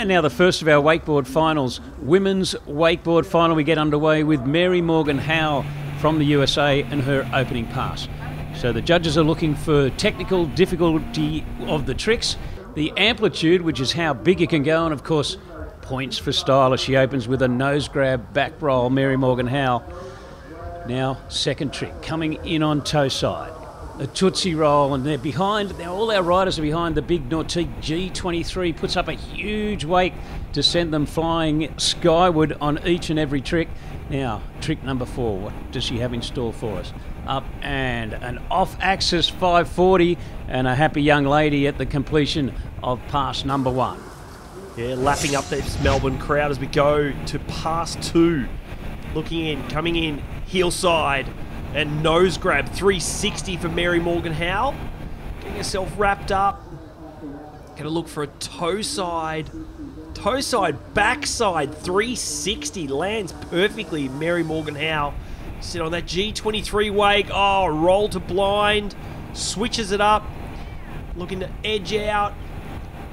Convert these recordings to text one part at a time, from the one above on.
And now the first of our wakeboard finals, women's wakeboard final. We get underway with Mary Morgan Howe from the USA and her opening pass. So the judges are looking for technical difficulty of the tricks, the amplitude, which is how big you can go, and of course points for style as she opens with a nose grab back roll, Mary Morgan Howe. Now second trick, coming in on toe side. A Tootsie roll, and they're behind. Now all our riders are behind the big Nautique G23, puts up a huge wake to send them flying skyward on each and every trick. Now, trick number 4, what does she have in store for us? Up and an off-axis 540, and a happy young lady at the completion of pass number 1. Yeah, lapping up this Melbourne crowd as we go to pass 2. Looking in, coming in, heel side. And nose grab, 360 for Mary Morgan Howe. Getting herself wrapped up. Gonna look for a toe side, backside, 360. Lands perfectly, Mary Morgan Howe. Sit on that G23 wake. Oh, roll to blind. Switches it up. Looking to edge out.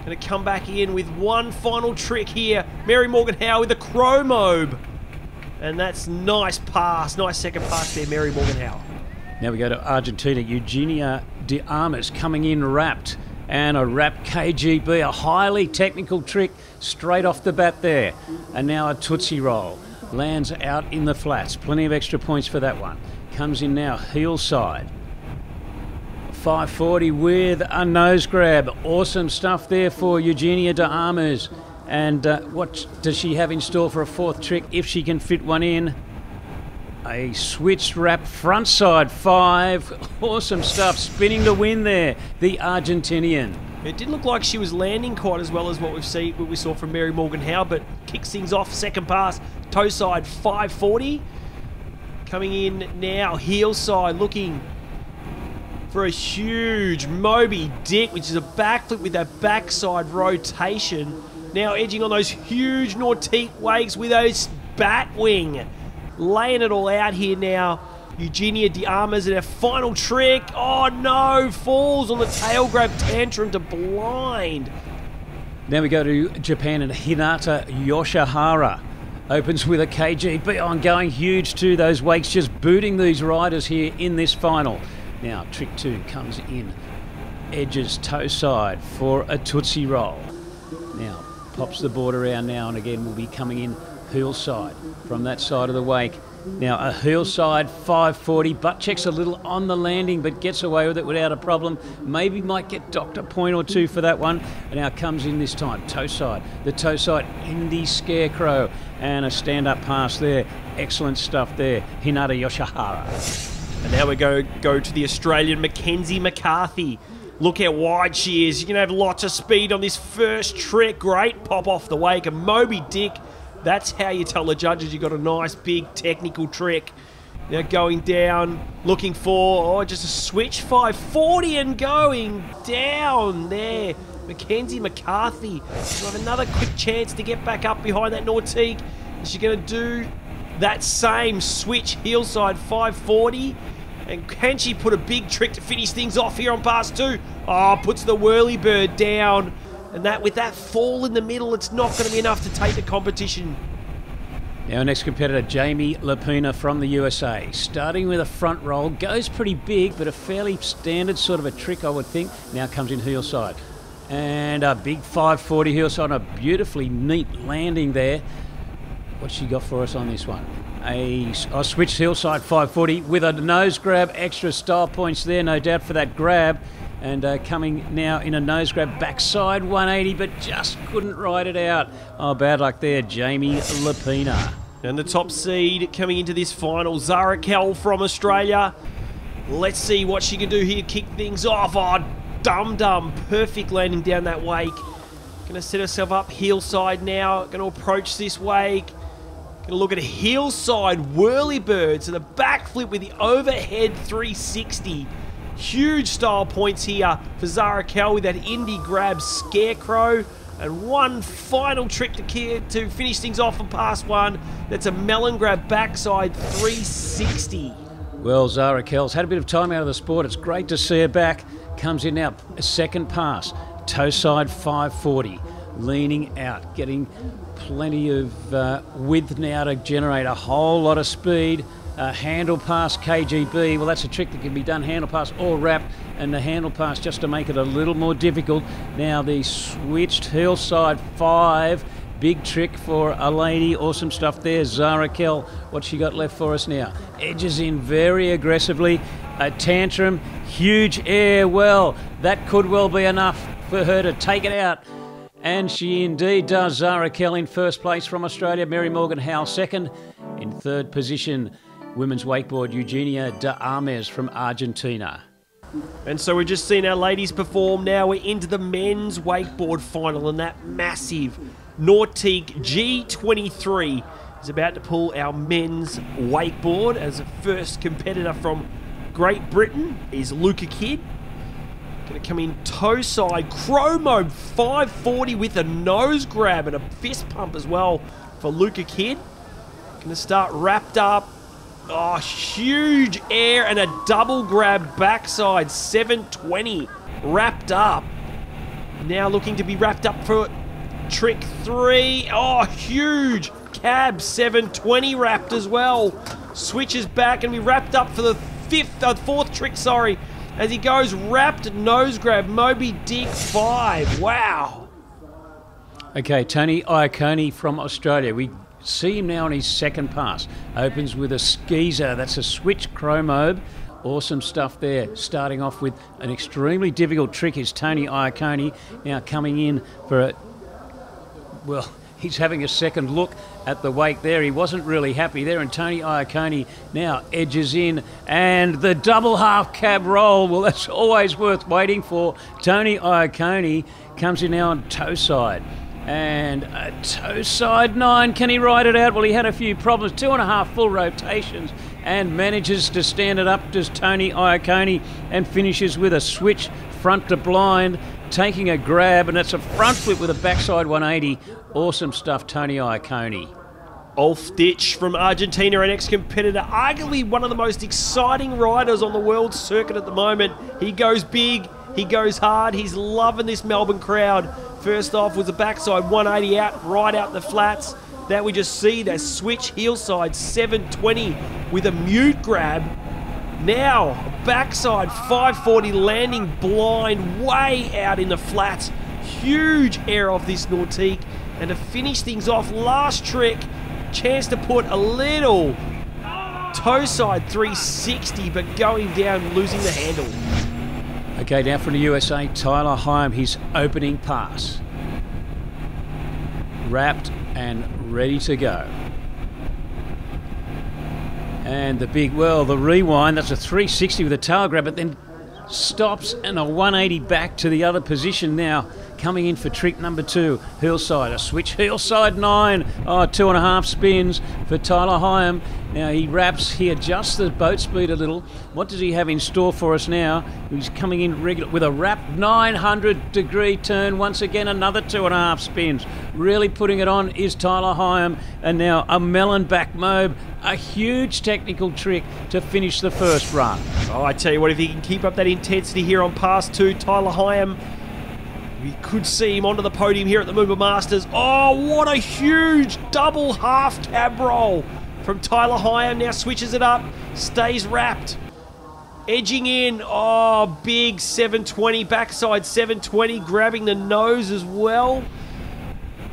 Gonna come back in with one final trick here. Mary Morgan Howe with a chromobe. And that's nice pass, nice second pass there, Mary Morgan Howe. Now we go to Argentina. Eugenia de Armas coming in wrapped, and a wrap KGB, a highly technical trick straight off the bat there. And now a Tootsie roll. Lands out in the flats. Plenty of extra points for that one. Comes in now, heel side. 540 with a nose grab. Awesome stuff there for Eugenia de Armas. And what does she have in store for a fourth trick, if she can fit one in? A switch wrap frontside 5. Awesome stuff, spinning to win there, the Argentinian. It didn't look like she was landing quite as well as what we saw from Mary Morgan Howe, but kicks things off, second pass, toe side 540. Coming in now, heel side, looking for a huge Moby Dick, which is a backflip with that backside rotation. Now edging on those huge Nautique wakes with those bat wing. Laying it all out here now. Eugenia de Armas in her final trick. Oh no, falls on the tail grab tantrum to blind. Now we go to Japan, and Hinata Yoshihara opens with a KGB on, going huge too. Those wakes just booting these riders here in this final. Now trick 2 comes in. Edges toe side for a Tootsie roll. Now pops the board around now, and again will be coming in heel side from that side of the wake. Now a heel side 540, butt checks a little on the landing but gets away with it without a problem. Maybe might get docked a point or 2 for that one. And now comes in this time, toe side. The toe side Indie Scarecrow, and a stand-up pass there. Excellent stuff there, Hinata Yoshihara. And now we go to the Australian Mackenzie McCarthy. Look how wide she is. You can have lots of speed on this first trick. Great pop off the wake. A Moby Dick. That's how you tell the judges you got a nice big technical trick. Now going down, looking for, just a switch 540 and going down there. Mackenzie McCarthy will have another quick chance to get back up behind that Nautique. Is she going to do that same switch heel side 540? And can she put a big trick to finish things off here on pass 2? Oh, puts the whirlybird down. And that with that fall in the middle, it's not going to be enough to take the competition. Now our next competitor, Jamie Lapina from the USA. Starting with a front roll, goes pretty big, but a fairly standard sort of a trick, I would think. Now comes in heel side. And a big 540 heel side, and a beautifully neat landing there. What's she got for us on this one? A switch heel side 540 with a nose grab, extra style points there, no doubt, for that grab. And coming now in a nose grab, backside 180, but just couldn't ride it out. Oh, bad luck there, Jamie Lapina. And the top seed coming into this final, Zara Kell from Australia. Let's see what she can do here, kick things off. Oh, dum-dum, perfect landing down that wake. Gonna set herself up heel side now, gonna approach this wake. Gonna look at a heel side whirlybird, so the backflip with the overhead 360. Huge style points here for Zara Kell with that indie grab scarecrow. And one final trick to finish things off on pass 1. That's a melon grab backside 360. Well, Zara Kell's had a bit of time out of the sport. It's great to see her back. Comes in now, a second pass. Toe side 540. leaning out, getting plenty of width now to generate a whole lot of speed. Handle pass KGB, well, that's a trick that can be done, handle pass or wrap, and the handle pass just to make it a little more difficult. Now the switched hillside 5, big trick for a lady, awesome stuff there. Zara Kell, what's she got left for us now? Edges in very aggressively, a tantrum, huge air, well, that could well be enough for her to take it out. And she indeed does. Zara Kell in first place from Australia, Mary Morgan Howe second. In third position, women's wakeboard, Eugenia de Armes from Argentina. And so we've just seen our ladies perform. Now we're into the men's wakeboard final, and that massive Nautique G23 is about to pull our men's wakeboard. As the first competitor from Great Britain is Luca Kidd. Going to come in toe side, chromo 540 with a nose grab and a fist pump as well for Luca Kidd. Going to start wrapped up. Oh, huge air and a double grab backside 720 wrapped up. Now looking to be wrapped up for trick 3. Oh, huge cab 720 wrapped as well. Switches back and we wrapped up for the fourth trick, sorry. As he goes wrapped nose grab, Moby Dick 5. Wow. Okay, Tony Iacone from Australia. We see him now on his second pass. Opens with a skeezer. That's a switch chromobe. Awesome stuff there. Starting off with an extremely difficult trick is Tony Iacone. Now coming in for a... Well, he's having a second look at the wake there. He wasn't really happy there, and Tony Iacone now edges in, and the double half cab roll. Well, that's always worth waiting for. Tony Iacone comes in now on toe side. And a toe side 9. Can he ride it out? Well, he had a few problems. 2.5 full rotations and manages to stand it up, does Tony Iacone, and finishes with a switch front to blind, taking a grab, and it's a front flip with a backside 180. Awesome stuff, Tony Iacone. Ulf Ditch from Argentina, an ex-competitor, arguably one of the most exciting riders on the world circuit at the moment. He goes big, he goes hard, he's loving this Melbourne crowd. First off was a backside 180 out, right out the flats. That we just see that switch heel side 720 with a mute grab. Now, backside 540 landing blind way out in the flats. Huge air off this Nautique. And to finish things off, last trick, chance to put a little toe side 360, but going down, losing the handle. Okay, now from the USA, Tyler Hyam, his opening pass. Wrapped and ready to go. And the big, well, the rewind, that's a 360 with a tail grab, but then stops and a 180 back to the other position now. Coming in for trick number 2, hillside, a switch hillside 9. Oh, 2.5 spins for Tyler Hyam. Now he wraps, he adjusts the boat speed a little. What does he have in store for us now? He's coming in regular with a wrap 900-degree turn. Once again, another 2.5 spins. Really putting it on is Tyler Hyam. And now a melon back mobe, a huge technical trick to finish the first run. Oh, I tell you what, if he can keep up that intensity here on pass 2, Tyler Hyam, we could see him onto the podium here at the MOOMBA Masters. Oh, what a huge double half cab roll from Tyler Hyam. Now switches it up, stays wrapped, edging in. Oh, big 720, backside 720, grabbing the nose as well.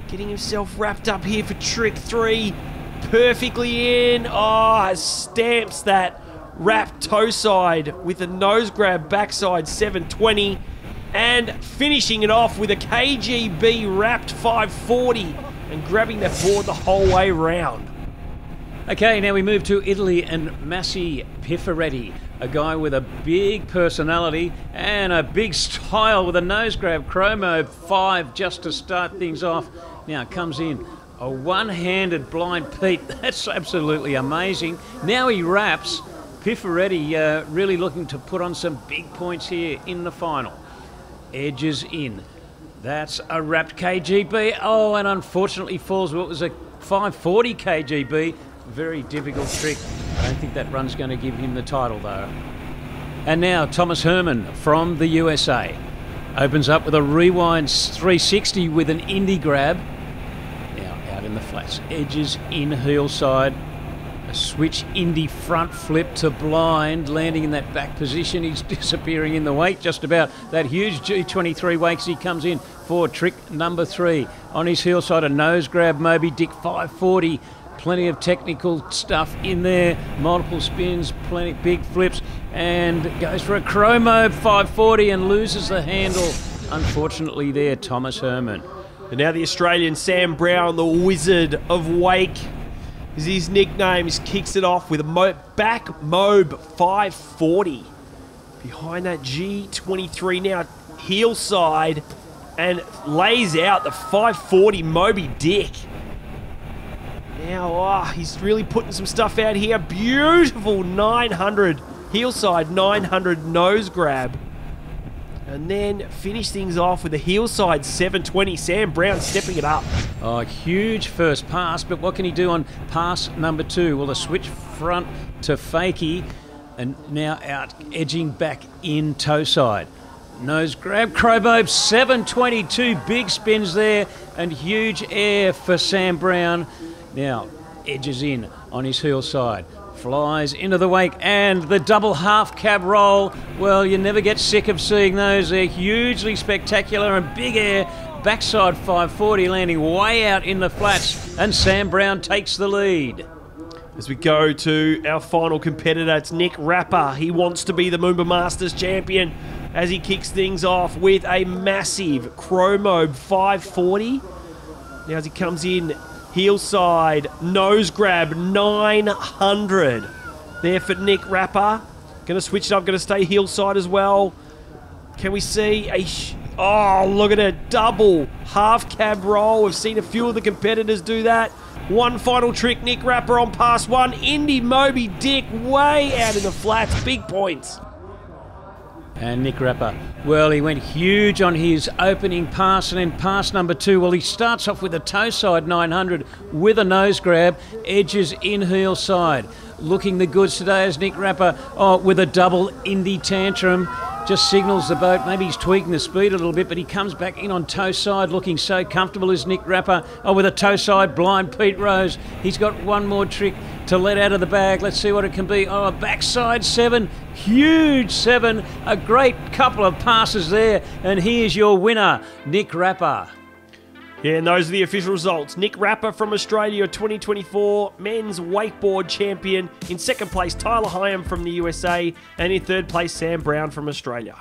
Getting himself wrapped up here for trick 3. Perfectly in. Oh, stamps that wrap toe side with a nose grab backside 720. And finishing it off with a KGB wrapped 540 and grabbing that board the whole way round. Okay, now we move to Italy and Massi Pifaretti, a guy with a big personality and a big style with a nose grab chromo 5 just to start things off. Now comes in a one-handed blind Pete. That's absolutely amazing. Now he wraps. Pifaretti really looking to put on some big points here in the final. Edges in. That's a wrapped KGB. Oh, and unfortunately falls. Well, it was a 540 KGB. Very difficult trick. I don't think that run's going to give him the title, though. And now Thomas Herman from the USA. Opens up with a rewind 360 with an indie grab. Now out in the flats. Edges in heel side. A switch indie front flip to blind. Landing in that back position. He's disappearing in the wake just about. That huge G23 wake as he comes in for trick number 3. On his heel side, a nose grab. Moby Dick 540. Plenty of technical stuff in there. Multiple spins, plenty big flips, and goes for a chromo 540 and loses the handle. Unfortunately there, Thomas Herman. And now the Australian Sam Brown, the Wizard of Wake, is his nickname. He kicks it off with a back Mobe 540. Behind that G23 now, heel side, and lays out the 540 Moby Dick. Now, he's really putting some stuff out here. Beautiful 900 heel side, 900 nose grab. And then finish things off with a heel side 720. Sam Brown stepping it up. Oh, huge first pass, but what can he do on pass number 2? Well, a switch front to fakie, and now out edging back in toe side. Nose grab, Crowbob 722, big spins there, and huge air for Sam Brown. Now, edges in on his heel side, flies into the wake, and the double half cab roll. Well, you never get sick of seeing those. They're hugely spectacular and big air. Backside 540 landing way out in the flats, and Sam Brown takes the lead. As we go to our final competitor, it's Nick Rapper. He wants to be the MOOMBA Masters champion as he kicks things off with a massive chromo 540. Now as he comes in, heel side, nose grab, 900. There for Nick Rapper. Going to switch it up, going to stay heel side as well. Can we see a... oh, look at it. Double half cab roll. We've seen a few of the competitors do that. One final trick, Nick Rapper on pass 1. Indy Moby Dick way out in the flats. Big points. And Nick Rapper, well, he went huge on his opening pass, and then pass number 2, well, he starts off with a toe side 900 with a nose grab, edges in heel side. Looking the goods today as Nick Rapper, with a double indie tantrum, just signals the boat. Maybe he's tweaking the speed a little bit, but he comes back in on toe side looking so comfortable as Nick Rapper. With a toe side blind Pete Rose. He's got one more trick to let out of the bag. Let's see what it can be. A backside 7, huge 7. A great couple of passes there. And here's your winner, Nick Rapper. Yeah, and those are the official results. Nick Rapper from Australia, 2024 men's wakeboard champion. In second place, Tyler Hyam from the USA. And in third place, Sam Brown from Australia.